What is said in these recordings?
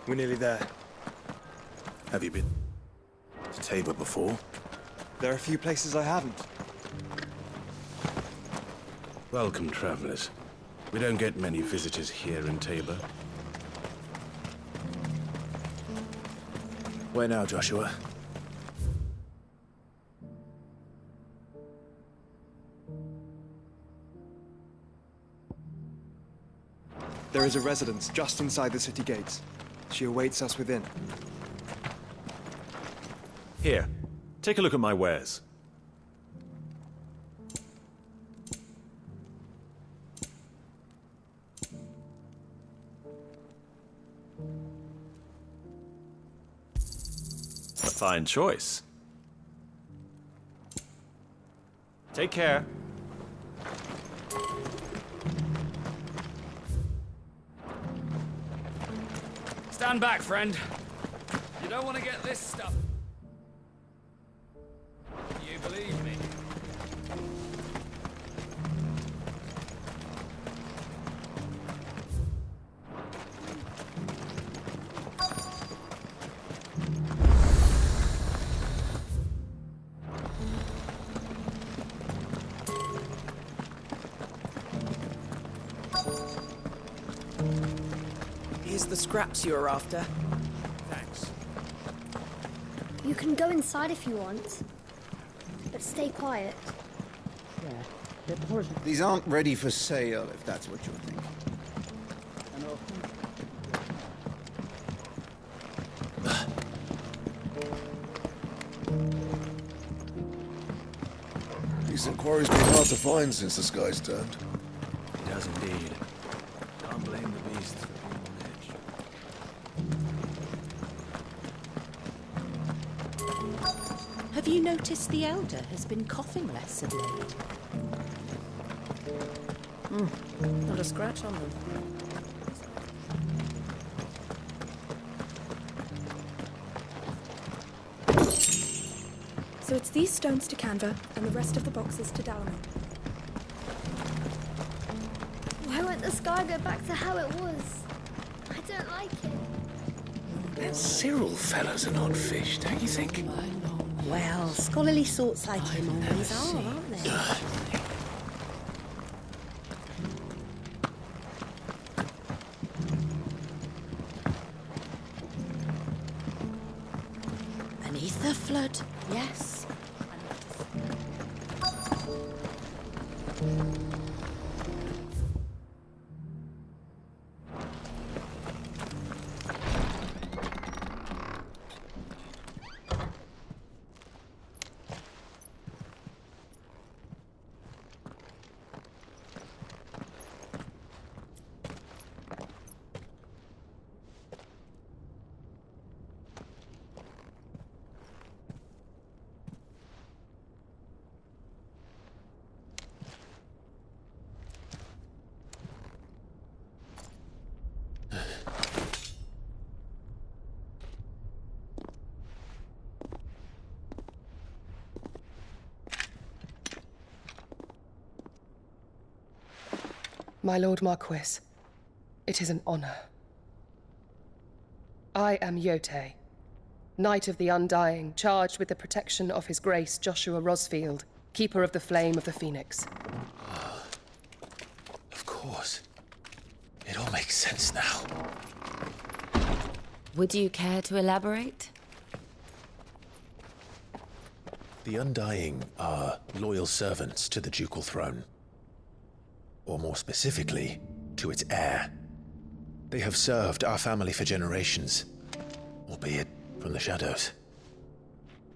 We're nearly there. Have you been to Tabor before? There are a few places I haven't. Welcome, travelers. We don't get many visitors here in Tabor. Where now, Joshua? There is a residence just inside the city gates. She awaits us within. Here, take a look at my wares. A fine choice. Take care. Stand back, friend. You don't want to get this stuff. You believe me? Here's the scraps you were after. Thanks. You can go inside if you want, but stay quiet. These aren't ready for sale, if that's what you're thinking. Decent quarry's been hard to find since the sky's turned. It does indeed. Can't blame the beasts for being on edge. Have you noticed the Elder has been coughing less of late? Not a scratch on them. So it's these stones to Canva, and the rest of the boxes to Dalman. Why won't the sky go back to how it was? I don't like it. That Cyril fella's an odd fish, don't you think? Well, scholarly sorts like him always are, aren't they? Beneath the flood, yes. My Lord Marquis, it is an honor. I am Yote, Knight of the Undying, charged with the protection of His Grace Joshua Rosfield, Keeper of the Flame of the Phoenix. Of course. It all makes sense now. Would you care to elaborate? The Undying are loyal servants to the ducal throne. Or more specifically, to its heir. They have served our family for generations, albeit from the shadows.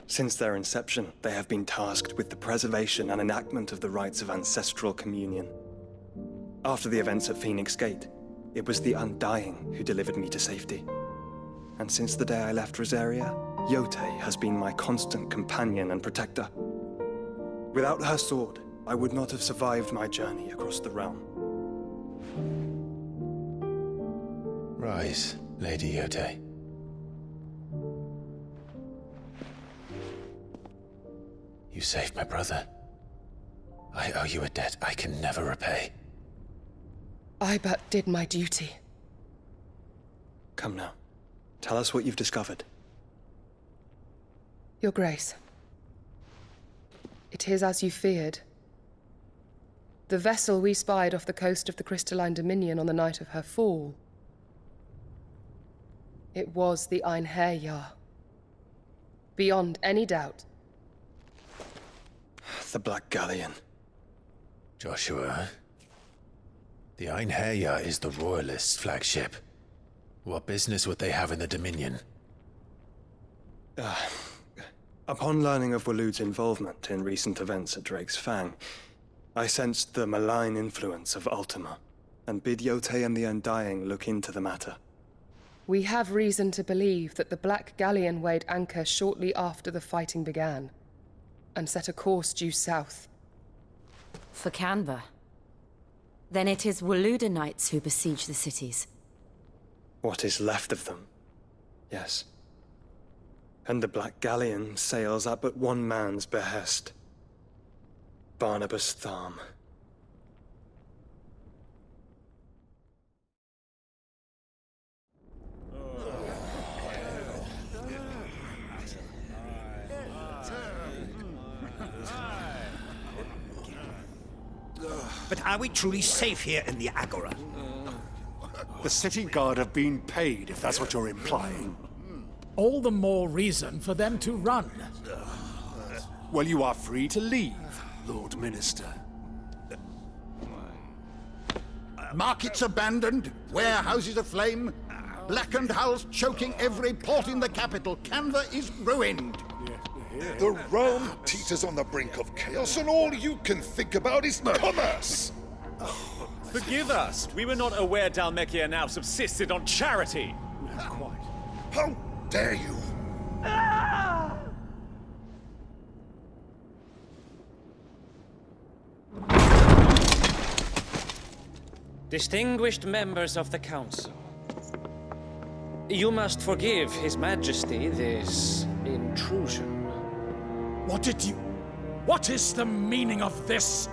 Since their inception, they have been tasked with the preservation and enactment of the rites of ancestral communion. After the events at Phoenix Gate, it was the Undying who delivered me to safety. And since the day I left Rosaria, Yote has been my constant companion and protector. Without her sword, I would not have survived my journey across the realm. Rise, Lady Yote. You saved my brother. I owe you a debt I can never repay. I but did my duty. Come now. Tell us what you've discovered. Your Grace. It is as you feared. The vessel we spied off the coast of the Crystalline Dominion on the night of her fall. It was the Einherjar. Beyond any doubt. The Black Galleon. Joshua, the Einherjar is the Royalists' flagship. What business would they have in the Dominion? Upon learning of Waloed's involvement in recent events at Drake's Fang, I sensed the malign influence of Ultima, and bid Yote and the Undying look into the matter. We have reason to believe that the Black Galleon weighed anchor shortly after the fighting began, and set a course due south. For Canva? Then it is Waloed knights who besiege the cities. What is left of them, yes. And the Black Galleon sails at but one man's behest. Barnabas Tharm. But are we truly safe here in the Agora? The city guard have been paid, if that's what you're implying. All the more reason for them to run. Well, you are free to leave, Lord Minister. Markets abandoned, warehouses aflame, blackened hulls choking every port in the capital. Canva is ruined. The realm teeters on the brink of chaos, and all you can think about is commerce! Forgive us! We were not aware Dhalmekia now subsisted on charity! How dare you! Distinguished members of the Council, you must forgive His Majesty this intrusion. What is the meaning of this?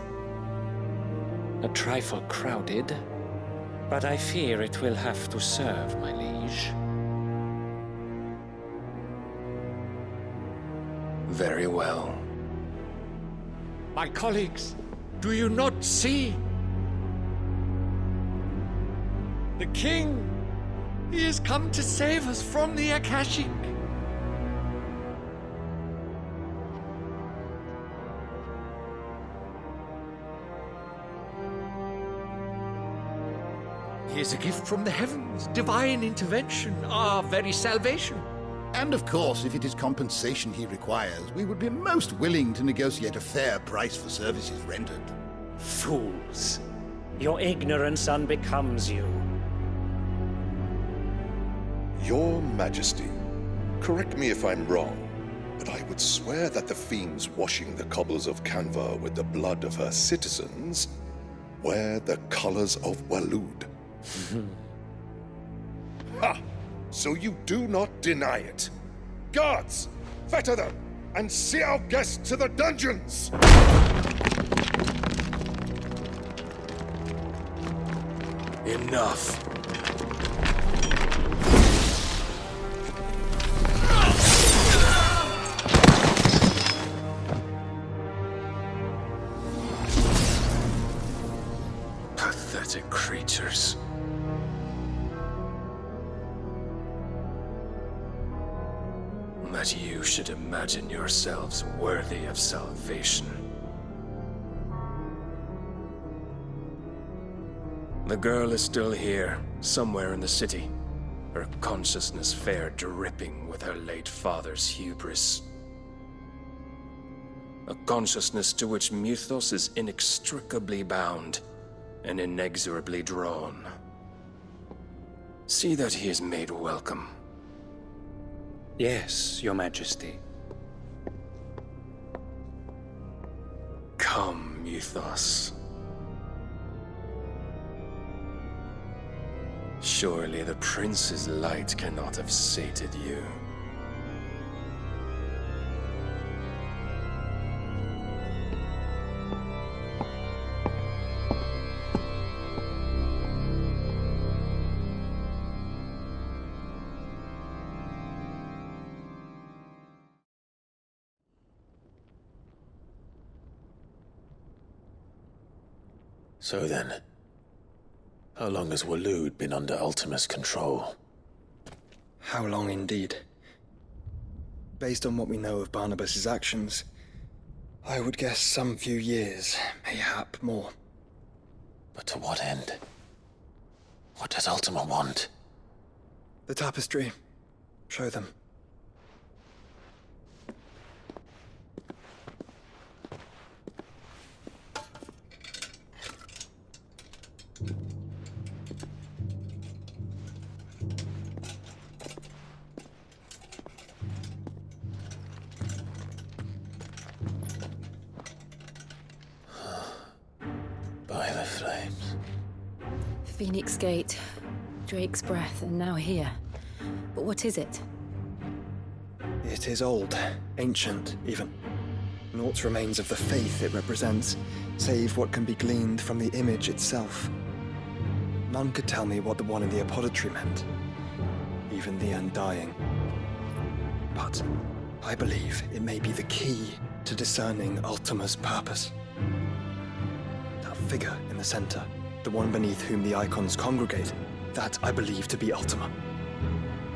A trifle crowded, but I fear it will have to serve, my liege. Very well. My colleagues, do you not see? The King! He has come to save us from the Akashic! He is a gift from the heavens, divine intervention, our very salvation. And of course, if it is compensation he requires, we would be most willing to negotiate a fair price for services rendered. Fools! Your ignorance unbecomes you. Your Majesty, correct me if I'm wrong, but I would swear that the fiends washing the cobbles of Canva with the blood of her citizens wear the colors of Waloed. Ha! So you do not deny it. Guards, fetter them, and see our guests to the dungeons! Enough. Pathetic creatures. That you should imagine yourselves worthy of salvation. The girl is still here, somewhere in the city, her consciousness fair dripping with her late father's hubris. A consciousness to which Mythos is inextricably bound and inexorably drawn. See that he is made welcome. Yes, Your Majesty. Come, Mythos. Surely the prince's light cannot have sated you. So then, how long has Waloed been under Ultima's control? How long indeed? Based on what we know of Barnabas's actions, I would guess some few years, mayhap more. But to what end? What does Ultima want? The tapestry. Show them. By the flames. Phoenix Gate, Drake's Breath, and now here. But what is it? It is old, ancient, even. Naught remains of the faith it represents, save what can be gleaned from the image itself. None could tell me what the one in the apothecary meant, even the Undying. But I believe it may be the key to discerning Ultima's purpose. That figure in the center, the one beneath whom the icons congregate, that I believe to be Ultima.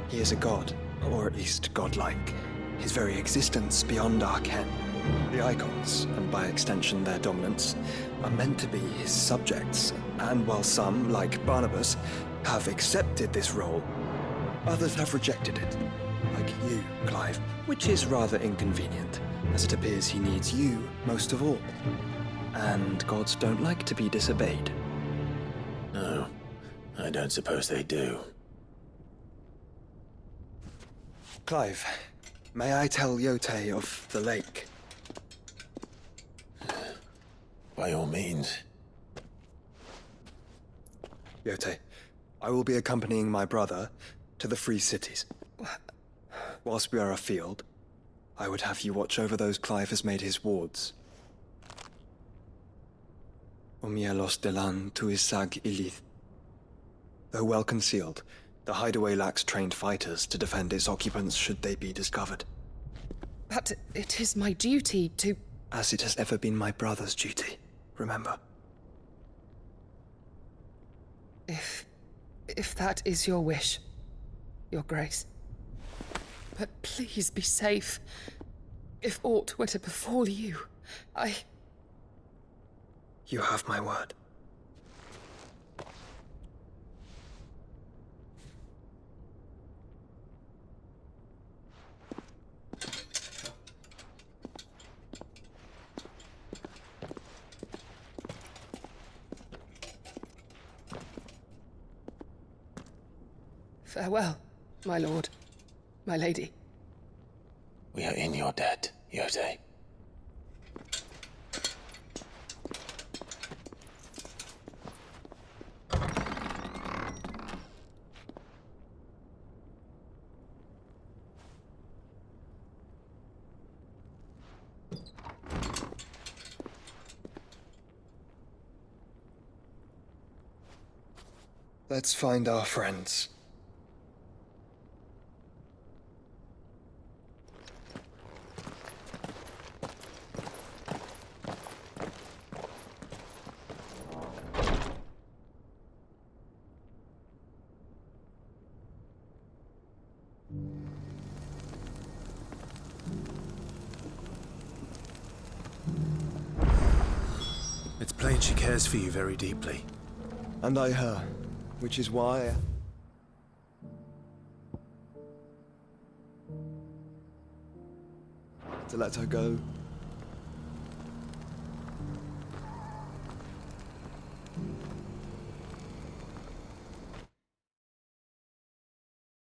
He is a god, or at least godlike, his very existence beyond our ken. The icons, and by extension their dominants, are meant to be his subjects, and while some, like Barnabas, have accepted this role, others have rejected it, like you, Clive, which is rather inconvenient, as it appears he needs you most of all. And gods don't like to be disobeyed. No, I don't suppose they do. Clive, may I tell Yote of the lake? By all means. Yote, I will be accompanying my brother to the Free Cities. Whilst we are afield, I would have you watch over those Clive has made his wards. Omielos delan tuisag ilith. Though well concealed, the hideaway lacks trained fighters to defend its occupants should they be discovered. But it is my duty to... As it has ever been my brother's duty, remember. If that is your wish, Your Grace. But please be safe. If aught were to befall you, You have my word. Farewell, my lord, my lady. We are in your debt, Yote. Let's find our friends. It's plain she cares for you very deeply. And I her, which is why... To let her go